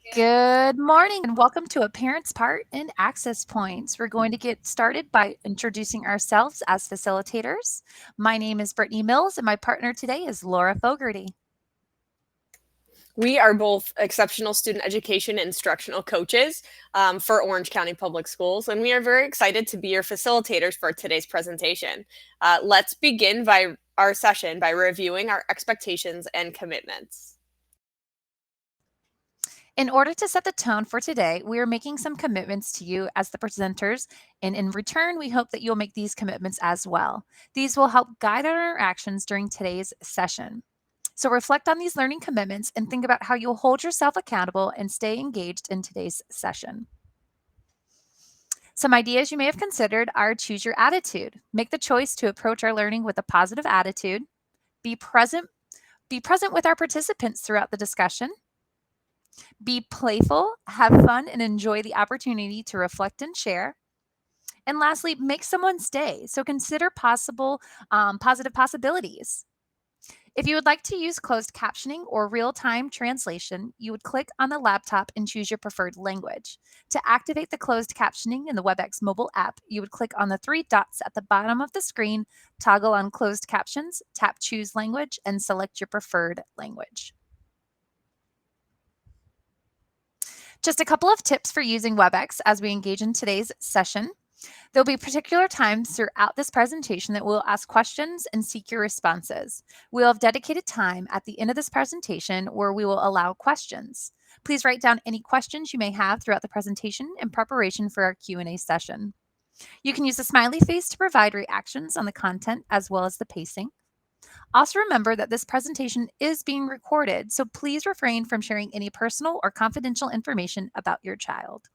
Good morning and welcome to a parent's part in Access Points. We're going to get started by introducing ourselves as facilitators. My name is Brittany Mills and my partner today is Laura Fogarty. We are both exceptional student education instructional coaches for Orange County Public Schools, and we are very excited to be your facilitators for today's presentation. Let's begin by our session by reviewing our expectations and commitments. In order to set the tone for today, we are making some commitments to you as the presenters, and in return, we hope that you'll make these commitments as well. These will help guide our actions during today's session. So reflect on these learning commitments and think about how you'll hold yourself accountable and stay engaged in today's session. Some ideas you may have considered are choose your attitude. Make the choice to approach our learning with a positive attitude. Be present with our participants throughout the discussion. Be playful, have fun, and enjoy the opportunity to reflect and share. And lastly, make someone stay. So consider positive possibilities. If you would like to use closed captioning or real-time translation, you would click on the laptop and choose your preferred language. To activate the closed captioning in the WebEx mobile app, you would click on the three dots at the bottom of the screen, toggle on closed captions, tap choose language, and select your preferred language. Just a couple of tips for using WebEx as we engage in today's session. There'll be particular times throughout this presentation that we'll ask questions and seek your responses. We'll have dedicated time at the end of this presentation where we will allow questions. Please write down any questions you may have throughout the presentation in preparation for our Q&A session. You can use a smiley face to provide reactions on the content as well as the pacing. Also remember that this presentation is being recorded, so please refrain from sharing any personal or confidential information about your child.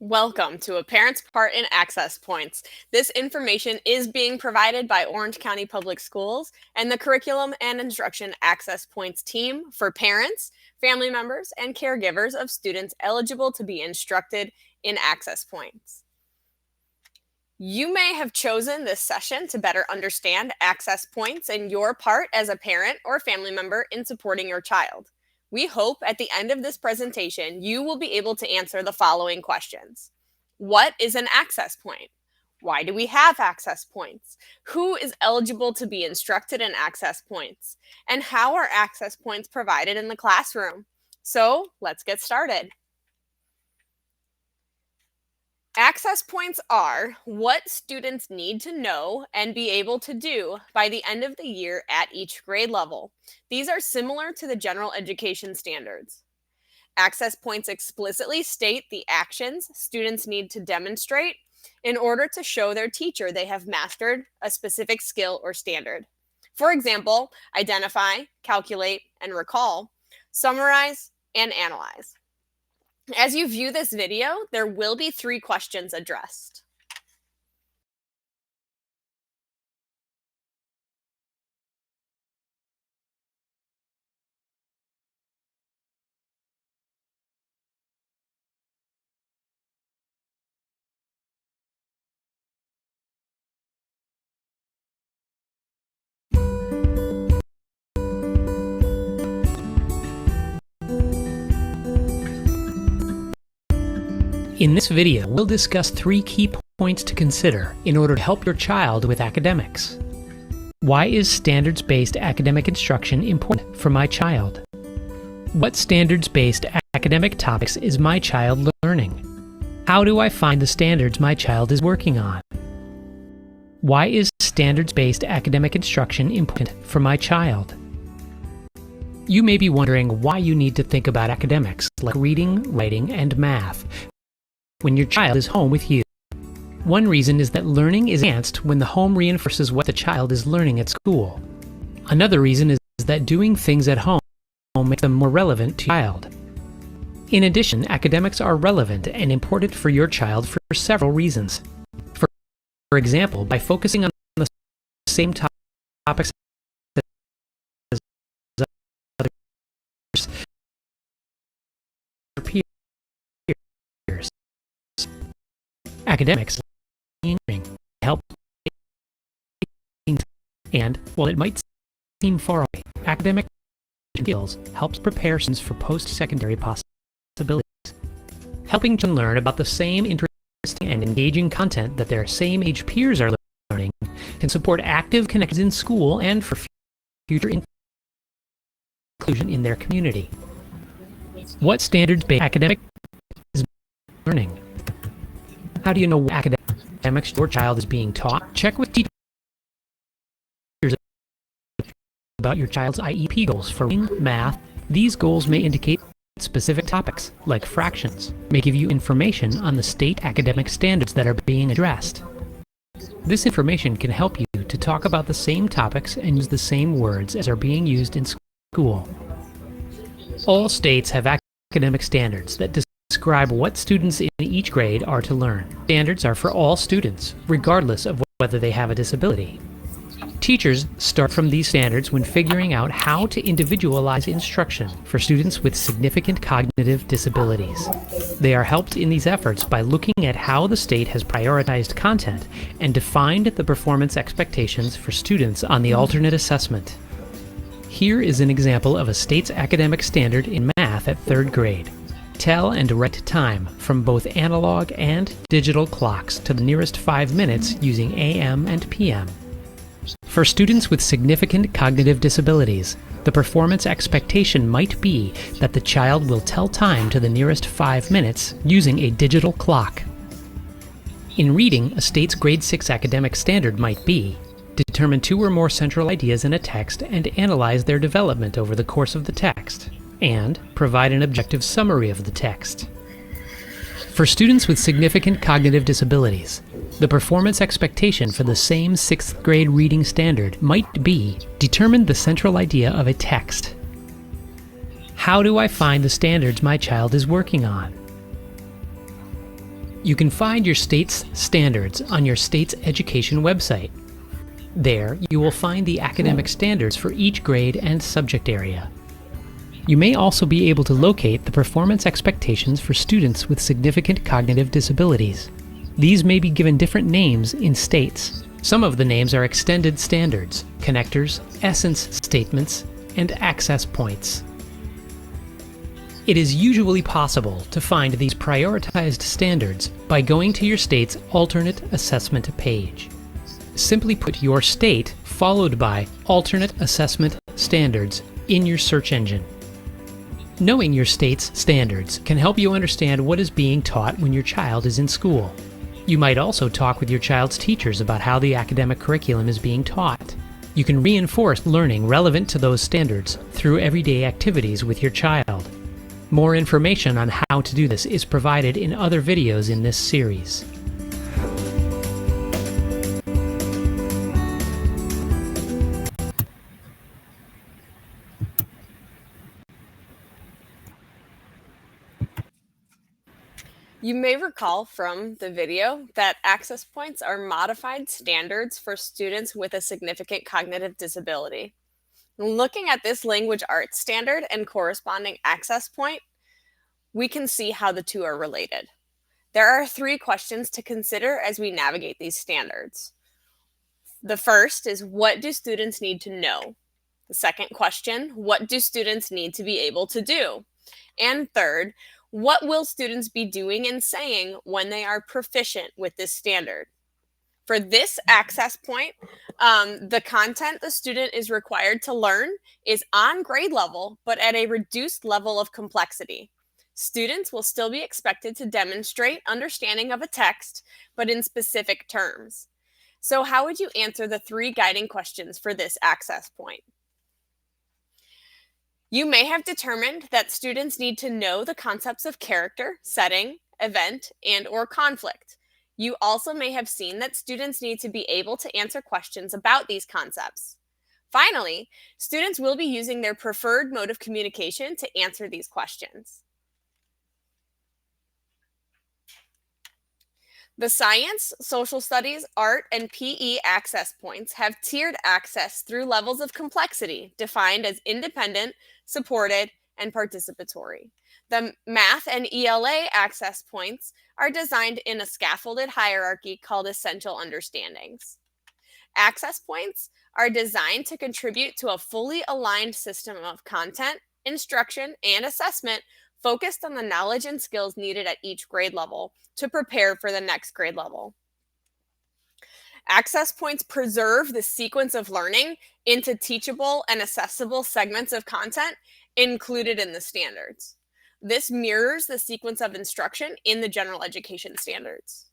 Welcome to a parent's part in Access Points. This information is being provided by Orange County Public Schools and the Curriculum and Instruction Access Points team for parents, family members, and caregivers of students eligible to be instructed in Access Points. You may have chosen this session to better understand Access Points and your part as a parent or family member in supporting your child. We hope at the end of this presentation, you will be able to answer the following questions. What is an access point? Why do we have access points? Who is eligible to be instructed in access points? And how are access points provided in the classroom? So let's get started. Access points are what students need to know and be able to do by the end of the year at each grade level. These are similar to the general education standards. Access points explicitly state the actions students need to demonstrate in order to show their teacher they have mastered a specific skill or standard. For example, identify, calculate, and recall, summarize, and analyze. As you view this video, there will be 3 questions addressed. In this video, we'll discuss 3 key points to consider in order to help your child with academics. Why is standards-based academic instruction important for my child? What standards-based academic topics is my child learning? How do I find the standards my child is working on? Why is standards-based academic instruction important for my child? You may be wondering why you need to think about academics like reading, writing, and math when your child is home with you. One reason is that learning is enhanced when the home reinforces what the child is learning at school. Another reason is that doing things at home makes them more relevant to your child. In addition, academics are relevant and important for your child for several reasons. For example, by focusing on the same topics as others, peers. Academics help, and while it might seem far away, academic skills helps prepare students for post-secondary possibilities. Helping children learn about the same interesting and engaging content that their same-age peers are learning can support active connections in school and for future inclusion in their community. What standards-based academic is learning? How do you know what academics your child is being taught? Check with teachers about your child's IEP goals for reading, math. These goals may indicate specific topics, like fractions, may give you information on the state academic standards that are being addressed. This information can help you to talk about the same topics and use the same words as are being used in school. All states have academic standards that describe what students in each grade are to learn. Standards are for all students, regardless of whether they have a disability. Teachers start from these standards when figuring out how to individualize instruction for students with significant cognitive disabilities. They are helped in these efforts by looking at how the state has prioritized content and defined the performance expectations for students on the alternate assessment. Here is an example of a state's academic standard in math at 3rd grade. Tell and write time from both analog and digital clocks to the nearest 5 minutes using AM and PM. For students with significant cognitive disabilities, the performance expectation might be that the child will tell time to the nearest 5 minutes using a digital clock. In reading, a state's grade 6 academic standard might be: determine 2 or more central ideas in a text and analyze their development over the course of the text, and provide an objective summary of the text. For students with significant cognitive disabilities, the performance expectation for the same 6th grade reading standard might be: determine the central idea of a text. How do I find the standards my child is working on? You can find your state's standards on your state's education website. There, you will find the academic standards for each grade and subject area. You may also be able to locate the performance expectations for students with significant cognitive disabilities. These may be given different names in states. Some of the names are extended standards, connectors, essence statements, and access points. It is usually possible to find these prioritized standards by going to your state's alternate assessment page. Simply put your state followed by alternate assessment standards in your search engine. Knowing your state's standards can help you understand what is being taught when your child is in school. You might also talk with your child's teachers about how the academic curriculum is being taught. You can reinforce learning relevant to those standards through everyday activities with your child. More information on how to do this is provided in other videos in this series. You may recall from the video that access points are modified standards for students with a significant cognitive disability. Looking at this language arts standard and corresponding access point, we can see how the two are related. There are 3 questions to consider as we navigate these standards. The first is, what do students need to know? The second question, what do students need to be able to do? And third, what will students be doing and saying when they are proficient with this standard? For this access point, the content the student is required to learn is on grade level, but at a reduced level of complexity. Students will still be expected to demonstrate understanding of a text, but in specific terms. So how would you answer the 3 guiding questions for this access point? You may have determined that students need to know the concepts of character, setting, event, and/or conflict. You also may have seen that students need to be able to answer questions about these concepts. Finally, students will be using their preferred mode of communication to answer these questions. The science, social studies, art, and PE access points have tiered access through levels of complexity defined as independent, supported, and participatory. The math and ELA access points are designed in a scaffolded hierarchy called essential understandings. Access points are designed to contribute to a fully aligned system of content, instruction, and assessment focused on the knowledge and skills needed at each grade level to prepare for the next grade level. Access points preserve the sequence of learning into teachable and accessible segments of content included in the standards. This mirrors the sequence of instruction in the general education standards.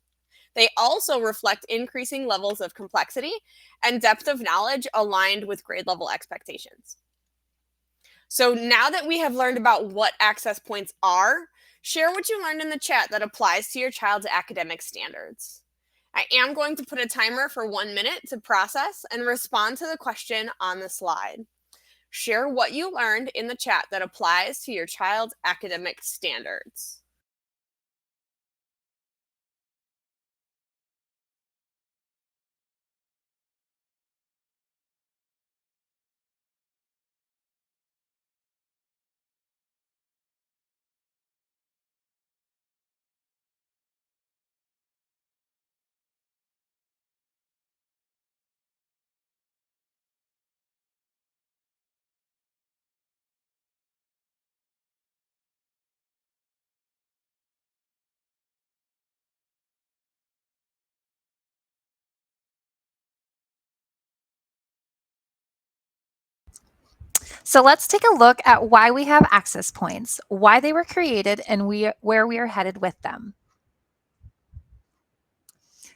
They also reflect increasing levels of complexity and depth of knowledge aligned with grade level expectations. So now that we have learned about what access points are, share what you learned in the chat that applies to your child's academic standards. I am going to put a timer for 1 minute to process and respond to the question on the slide. Share what you learned in the chat that applies to your child's academic standards. So let's take a look at why we have access points, why they were created, and where we are headed with them.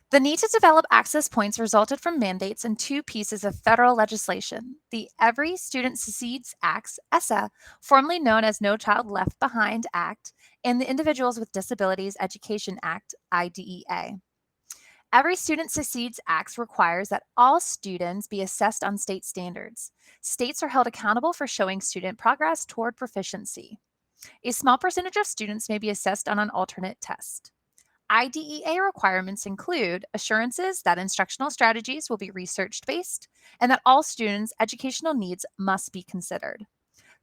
The need to develop access points resulted from mandates in two pieces of federal legislation: the Every Student Succeeds Act, ESSA, formerly known as No Child Left Behind Act, and the Individuals with Disabilities Education Act, IDEA. Every Student Succeeds Act requires that all students be assessed on state standards. States are held accountable for showing student progress toward proficiency. A small percentage of students may be assessed on an alternate test. IDEA requirements include assurances that instructional strategies will be research-based and that all students' educational needs must be considered.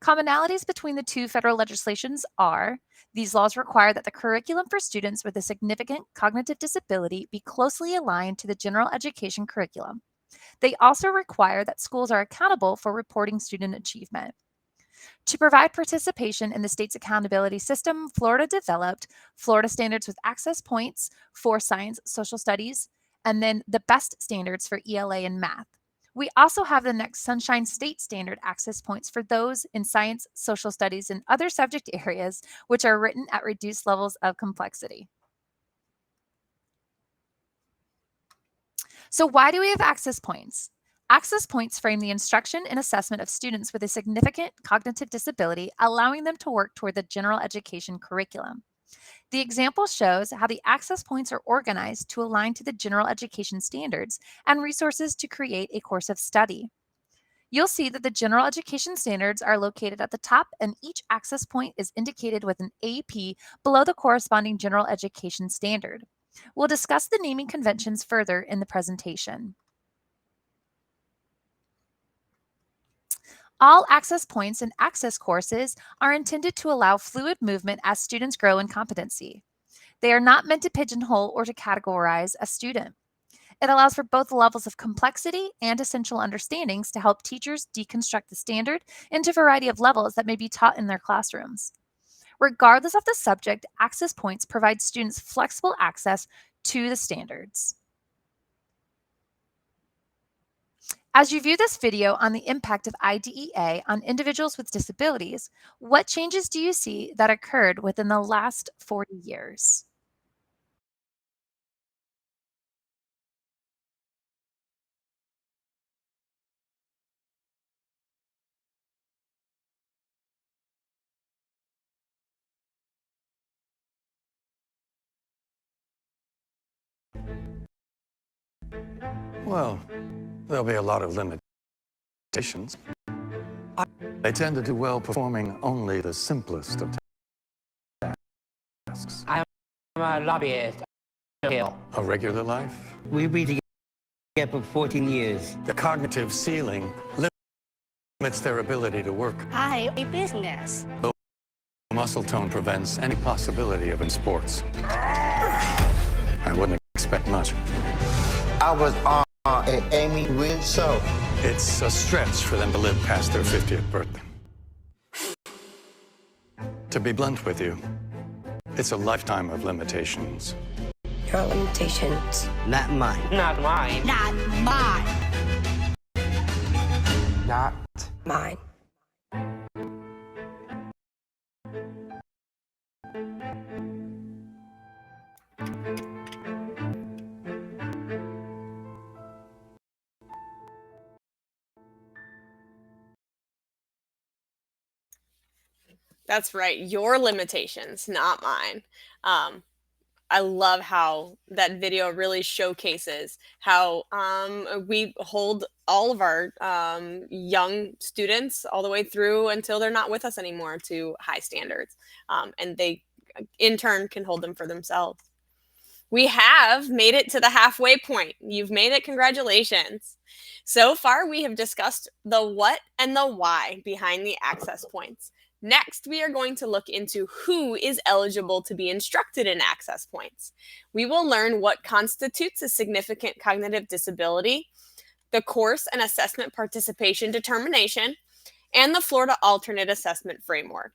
Commonalities between the two federal legislations are: these laws require that the curriculum for students with a significant cognitive disability be closely aligned to the general education curriculum. They also require that schools are accountable for reporting student achievement. To provide participation in the state's accountability system, Florida developed Florida Standards with Access Points for Science, Social Studies, and then the BEST standards for ELA and Math. We also have the next Sunshine State Standard access points for those in science, social studies, and other subject areas which are written at reduced levels of complexity. So why do we have access points? Access points frame the instruction and assessment of students with a significant cognitive disability, allowing them to work toward the general education curriculum. The example shows how the access points are organized to align to the general education standards and resources to create a course of study. You'll see that the general education standards are located at the top, and each access point is indicated with an AP below the corresponding general education standard. We'll discuss the naming conventions further in the presentation. All access points and access courses are intended to allow fluid movement as students grow in competency. They are not meant to pigeonhole or to categorize a student. It allows for both levels of complexity and essential understandings to help teachers deconstruct the standard into a variety of levels that may be taught in their classrooms. Regardless of the subject, access points provide students flexible access to the standards. As you view this video on the impact of IDEA on individuals with disabilities, what changes do you see that occurred within the last 40 years? Well, there'll be a lot of limitations. They tend to do well performing only the simplest of tasks. I'm a lobbyist. A regular life? We've been together for 14 years. The cognitive ceiling limits their ability to work. I a business. The muscle tone prevents any possibility of in sports. I wouldn't expect much. I was on and Amy win so. It's a stretch for them to live past their 50th birthday. To be blunt with you, it's a lifetime of limitations. Your limitations. Not mine. Not mine. Not mine. Not mine. That's right. Your limitations, not mine. I love how that video really showcases how we hold all of our young students all the way through until they're not with us anymore to high standards. And they, in turn, can hold them for themselves. We have made it to the halfway point. You've made it. Congratulations. So far, we have discussed the what and the why behind the access points. Next, we are going to look into who is eligible to be instructed in access points. We will learn what constitutes a significant cognitive disability, the course and assessment participation determination, and the Florida Alternate Assessment Framework.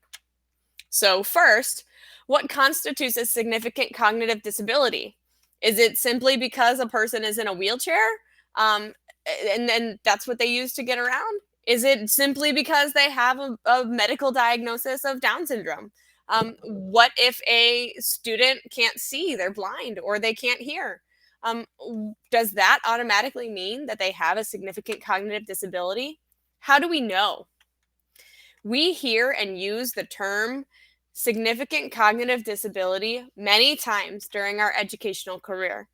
So first, what constitutes a significant cognitive disability? Is it simply because a person is in a wheelchair and then that's what they use to get around? Is it simply because they have a medical diagnosis of Down syndrome? What if a student can't see, they're blind, or they can't hear? Does that automatically mean that they have a significant cognitive disability? How do we know? We hear and use the term significant cognitive disability many times during our educational career.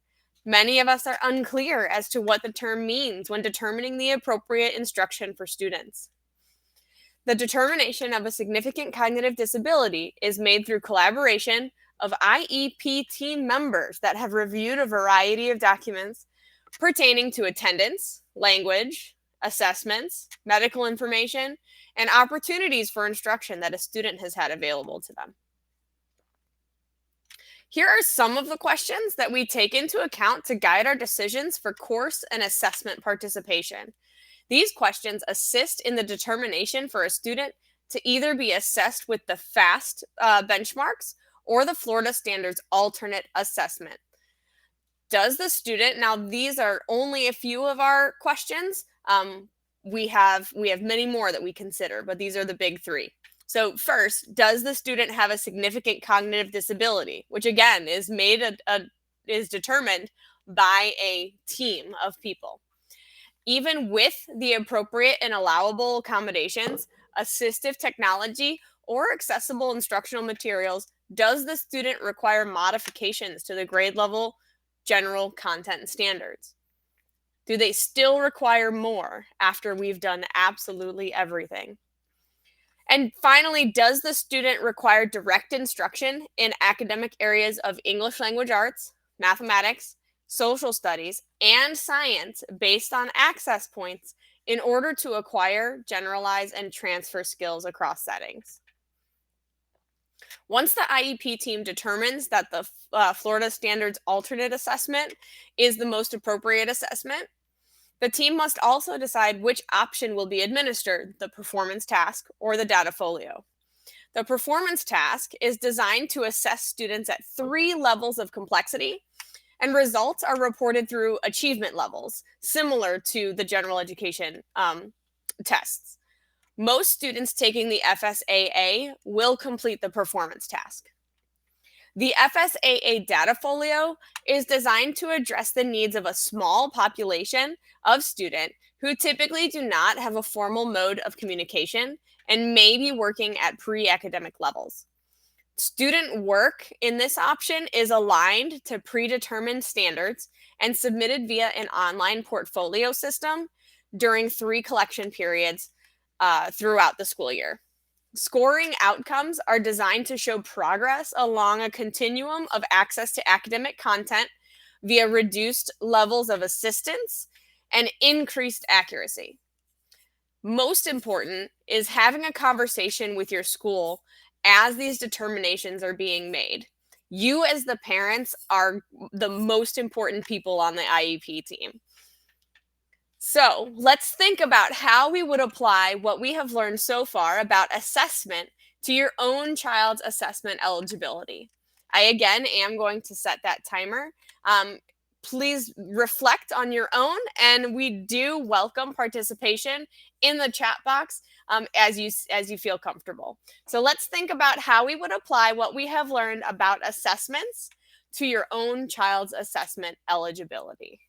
Many of us are unclear as to what the term means when determining the appropriate instruction for students. The determination of a significant cognitive disability is made through collaboration of IEP team members that have reviewed a variety of documents pertaining to attendance, language, assessments, medical information, and opportunities for instruction that a student has had available to them. Here are some of the questions that we take into account to guide our decisions for course and assessment participation. These questions assist in the determination for a student to either be assessed with the FAST benchmarks or the Florida Standards Alternate Assessment. Does the student, now these are only a few of our questions, we have many more that we consider, but these are the big three. So first, does the student have a significant cognitive disability, which again is determined by a team of people. Even with the appropriate and allowable accommodations, assistive technology, or accessible instructional materials, does the student require modifications to the grade level general content standards? Do they still require more after we've done absolutely everything? And finally, does the student require direct instruction in academic areas of English language arts, mathematics, social studies, and science based on access points in order to acquire, generalize, and transfer skills across settings? Once the IEP team determines that the Florida Standards Alternate Assessment is the most appropriate assessment, the team must also decide which option will be administered, the performance task or the data folio. The performance task is designed to assess students at 3 levels of complexity, and results are reported through achievement levels, similar to the general education tests. Most students taking the FSAA will complete the performance task. The FSAA data folio is designed to address the needs of a small population of students who typically do not have a formal mode of communication and may be working at pre-academic levels. Student work in this option is aligned to predetermined standards and submitted via an online portfolio system during 3 collection periods throughout the school year. Scoring outcomes are designed to show progress along a continuum of access to academic content via reduced levels of assistance and increased accuracy. Most important is having a conversation with your school as these determinations are being made. You as the parents are the most important people on the IEP team. So let's think about how we would apply what we have learned so far about assessment to your own child's assessment eligibility. I again am going to set that timer. Please reflect on your own, and we do welcome participation in the chat box as you feel comfortable. So let's think about how we would apply what we have learned about assessments to your own child's assessment eligibility.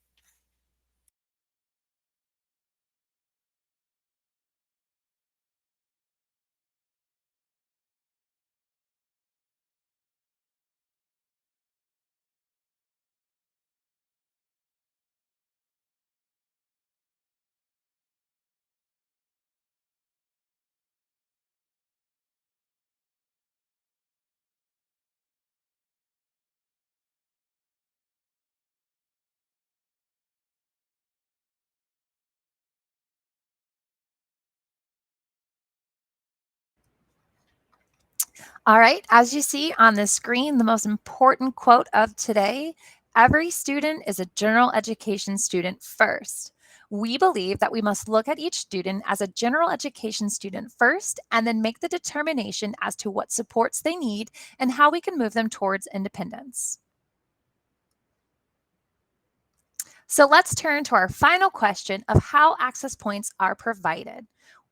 All right, as you see on the screen, the most important quote of today: every student is a general education student first. We believe that we must look at each student as a general education student first and then make the determination as to what supports they need and how we can move them towards independence. So let's turn to our final question of how access points are provided.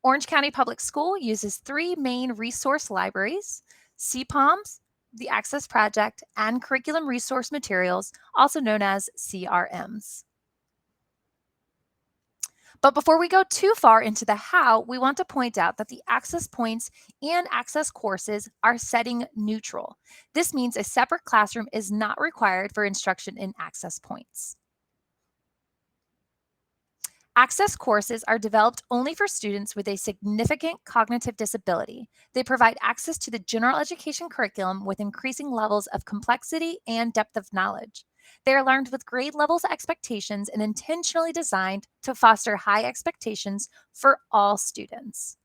Orange County Public School uses 3 main resource libraries: CPOMs, the Access Project, and Curriculum Resource Materials, also known as CRMs. But before we go too far into the how, we want to point out that the access points and access courses are setting neutral. This means a separate classroom is not required for instruction in access points. Access courses are developed only for students with a significant cognitive disability. They provide access to the general education curriculum with increasing levels of complexity and depth of knowledge. They are learned with grade levels expectations and intentionally designed to foster high expectations for all students.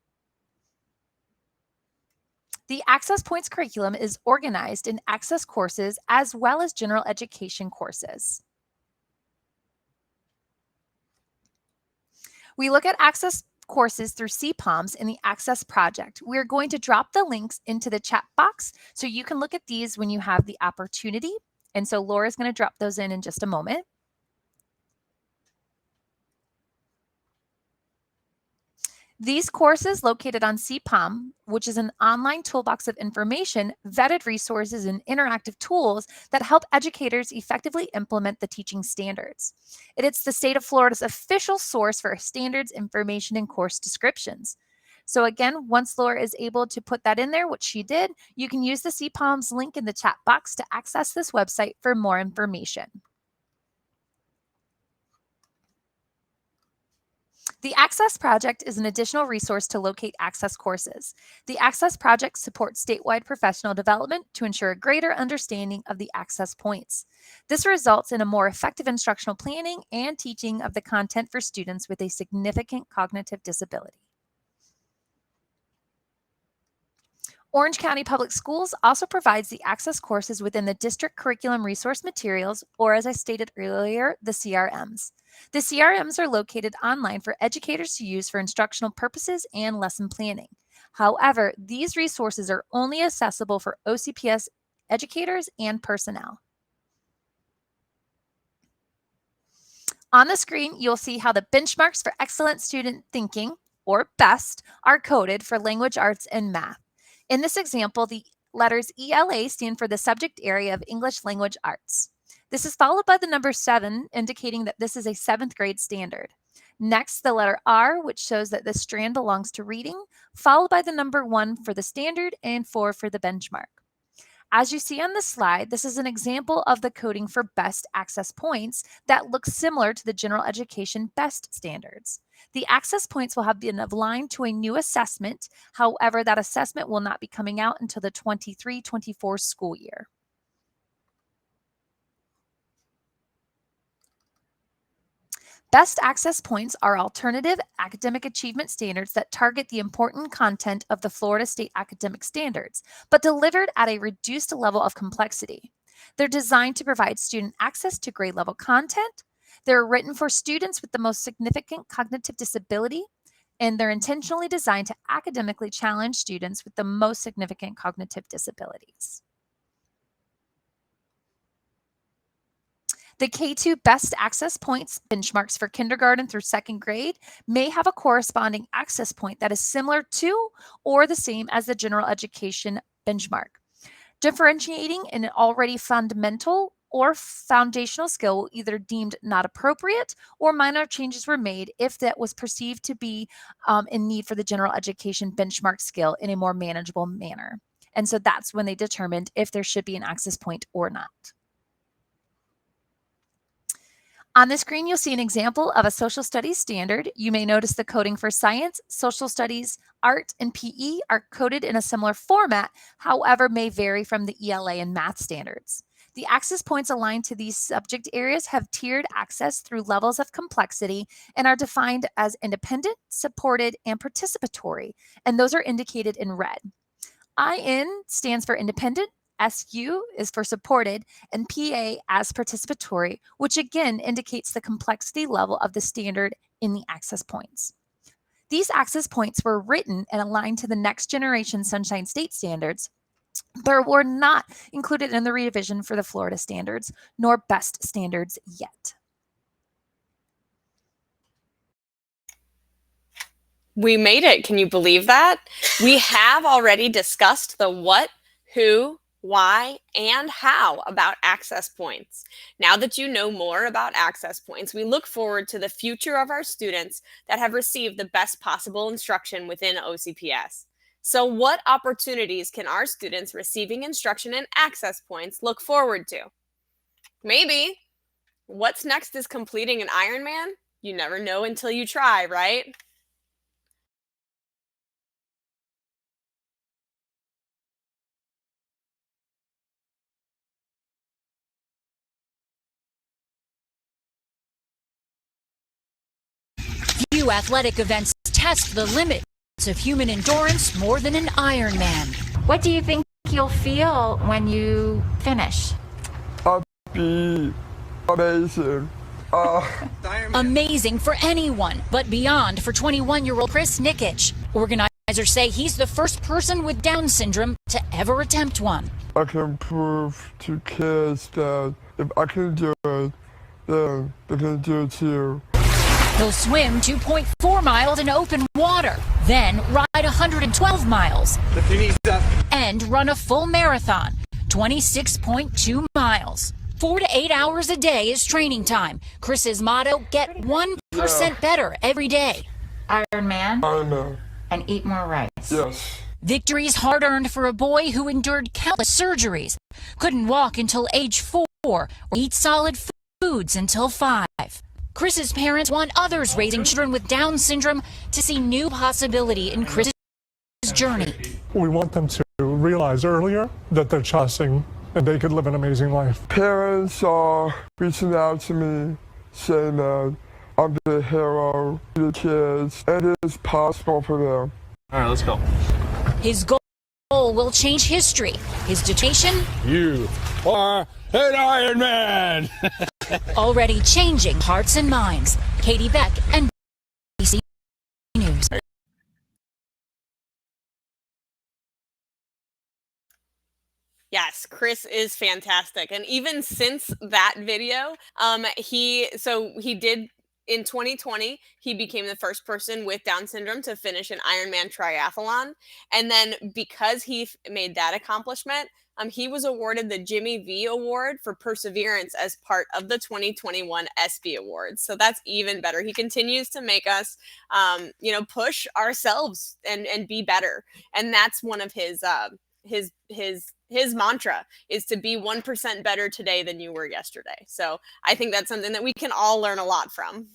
The Access Points curriculum is organized in access courses as well as general education courses. We look at access courses through CPOMs in the Access Project. We're going to drop the links into the chat box so you can look at these when you have the opportunity. And so Laura's going to drop those in just a moment. These courses located on CPOM, which is an online toolbox of information, vetted resources, and interactive tools that help educators effectively implement the teaching standards. It's the state of Florida's official source for standards, information, and course descriptions. So again, once Laura is able to put that in there, which she did, you can use the CPOM's link in the chat box to access this website for more information. The Access Project is an additional resource to locate access courses. The Access Project supports statewide professional development to ensure a greater understanding of the access points. This results in a more effective instructional planning and teaching of the content for students with a significant cognitive disability. Orange County Public Schools also provides the access courses within the District Curriculum Resource Materials, or as I stated earlier, the CRMs. The CRMs are located online for educators to use for instructional purposes and lesson planning. However, these resources are only accessible for OCPS educators and personnel. On the screen, you'll see how the benchmarks for excellent student thinking, or BEST, are coded for language arts and math. In this example, the letters ELA stand for the subject area of English language arts. This is followed by the number 7, indicating that this is a 7th grade standard. Next, the letter R, which shows that this strand belongs to reading, followed by the number 1 for the standard and 4 for the benchmark. As you see on the slide, this is an example of the coding for BEST access points that looks similar to the general education BEST standards. The access points will have been aligned to a new assessment. However, that assessment will not be coming out until the 23-24 school year. BEST access points are alternative academic achievement standards that target the important content of the Florida State Academic Standards, but delivered at a reduced level of complexity. They're designed to provide student access to grade level content. They're written for students with the most significant cognitive disability, and they're intentionally designed to academically challenge students with the most significant cognitive disabilities. The K2 Best Access Points benchmarks for kindergarten through second grade may have a corresponding access point that is similar to or the same as the general education benchmark. Differentiating an already fundamental or foundational skill will either deemed not appropriate or minor changes were made if that was perceived to be in need for the general education benchmark skill in a more manageable manner. And so that's when they determined if there should be an access point or not. On the screen, you'll see an example of a social studies standard. You may notice the coding for science, social studies, art, and PE are coded in a similar format, however, may vary from the ELA and math standards. The access points aligned to these subject areas have tiered access through levels of complexity and are defined as independent, supported, and participatory, and those are indicated in red. IN stands for independent, SU is for supported, and PA as participatory, which again indicates the complexity level of the standard in the access points. These access points were written and aligned to the next generation Sunshine State standards, but were not included in the revision for the Florida standards, nor best standards yet. We made it. Can you believe that? We have already discussed the what, who, why, and how about access points. Now that you know more about access points, we look forward to the future of our students that have received the best possible instruction within OCPS. So what opportunities can our students receiving instruction in access points look forward to? Maybe what's next is completing an Ironman? You never know until you try, right? Few athletic events test the limits of human endurance more than an Ironman. What do you think you'll feel when you finish? I'll be amazing. Amazing for anyone, but beyond for 21-year-old Chris Nikic. Organizers say he's the first person with Down syndrome to ever attempt one. I can prove to kids that if I can do it, then they can do it too. He'll swim 2.4 miles in open water, then ride 112 miles, and run a full marathon, 26.2 miles. 4 to 8 hours a day is training time. Chris's motto, get 1% better every day. Ironman? Ironman. And eat more rice. Yes. Victories hard-earned for a boy who endured countless surgeries, couldn't walk until age 4, or eat solid foods until 5. Chris's parents want others raising children with Down syndrome to see new possibility in Chris's journey. We want them to realize earlier that they're choosing and they could live an amazing life. Parents are reaching out to me saying that I'm the hero to the kids, and it is possible for them. All right, let's go. His goal will change history. His determination, You are an Ironman. already changing hearts and minds. Katie Beck, NBC News. Yes, Chris is fantastic. And even since that video, he did in 2020, he became the first person with Down syndrome to finish an Ironman triathlon. And then because he made that accomplishment, he was awarded the Jimmy V Award for perseverance as part of the 2021 ESPY Awards. So that's even better. He continues to make us, push ourselves and be better. And that's one of his mantra is to be 1% better today than you were yesterday. So I think that's something that we can all learn a lot from.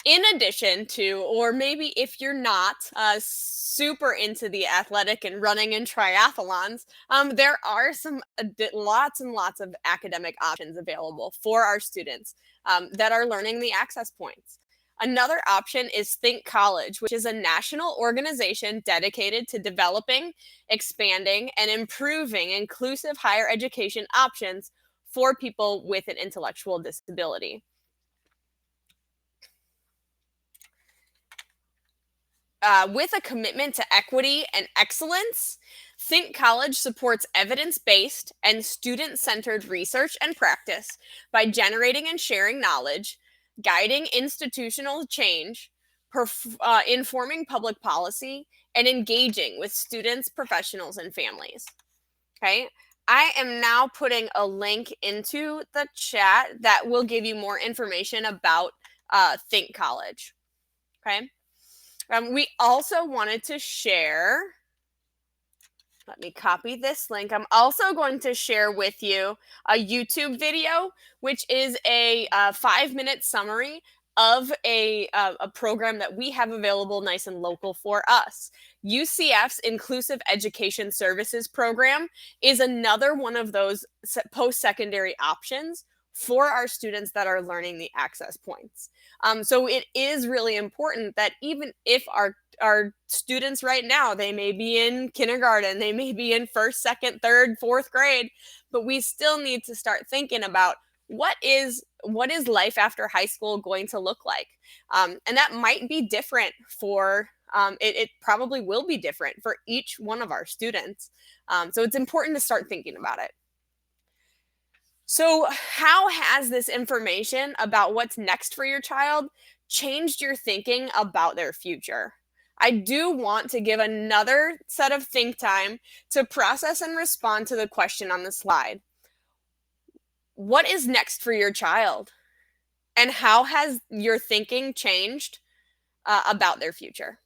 In addition to, or maybe if you're not super into the athletic and running and triathlons, there are lots and lots of academic options available for our students that are learning the access points. Another option is Think College, which is a national organization dedicated to developing, expanding, and improving inclusive higher education options for people with an intellectual disability. With a commitment to equity and excellence, Think College supports evidence-based and student-centered research and practice by generating and sharing knowledge, guiding institutional change, informing public policy, and engaging with students, professionals, and families. Okay, I am now putting a link into the chat that will give you more information about Think College. Okay. We also wanted to share, let me copy this link. I'm also going to share with you a YouTube video, which is a 5-minute summary of a program that we have available nice and local for us. UCF's Inclusive Education Services Program is another one of those post-secondary options for our students that are learning the access points. So it is really important that even if our students right now, they may be in kindergarten, they may be in first, second, third, fourth grade, but we still need to start thinking about what is life after high school going to look like? And that might be different for, it probably will be different for each one of our students. So it's important to start thinking about it. So how has this information about what's next for your child changed your thinking about their future? I do want to give another set of think time to process and respond to the question on the slide. What is next for your child? And how has your thinking changed about their future?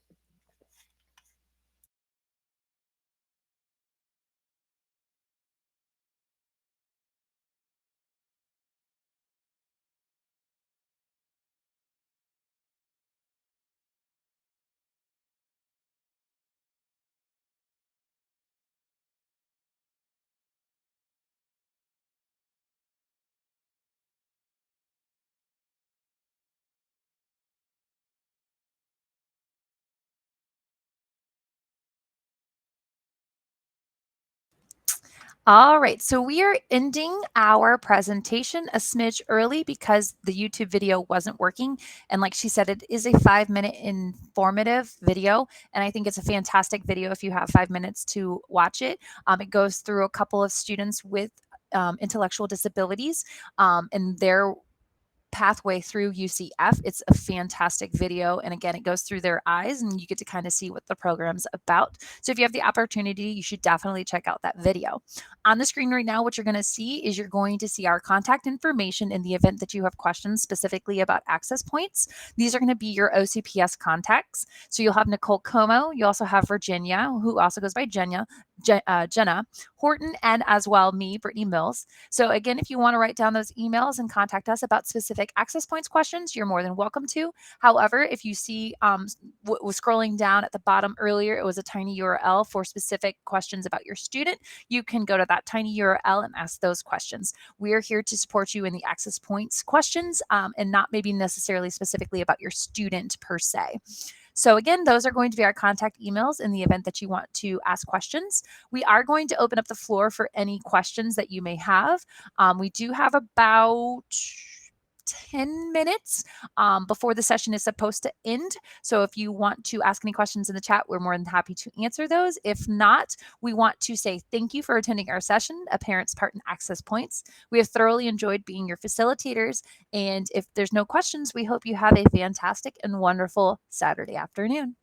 All right, so we are ending our presentation a smidge early because the YouTube video wasn't working. And like she said, it is a 5-minute informative video. And I think it's a fantastic video if you have 5 minutes to watch it. It goes through a couple of students with intellectual disabilities and their pathway through UCF. It's a fantastic video. And again, it goes through their eyes and you get to kind of see what the program's about. So if you have the opportunity, you should definitely check out that video. On the screen right now, what you're going to see is you're going to see our contact information in the event that you have questions specifically about access points. These are going to be your OCPS contacts. So you'll have Nicole Como. You also have Virginia, who also goes by Jenna, Horton, and as well me, Brittany Mills. So again, if you want to write down those emails and contact us about specific access points questions, you're more than welcome to. However, if you see what was scrolling down at the bottom earlier, it was a tiny URL for specific questions about your student. You can go to that tiny URL and ask those questions. We are here to support you in the access points questions and not maybe necessarily specifically about your student per se. So again, those are going to be our contact emails in the event that you want to ask questions. We are going to open up the floor for any questions that you may have. We do have about 10 minutes before the session is supposed to end. So if you want to ask any questions in the chat, we're more than happy to answer those. If not, we want to say thank you for attending our session, A Parent's Part in Access Points. We have thoroughly enjoyed being your facilitators. And if there's no questions, we hope you have a fantastic and wonderful Saturday afternoon.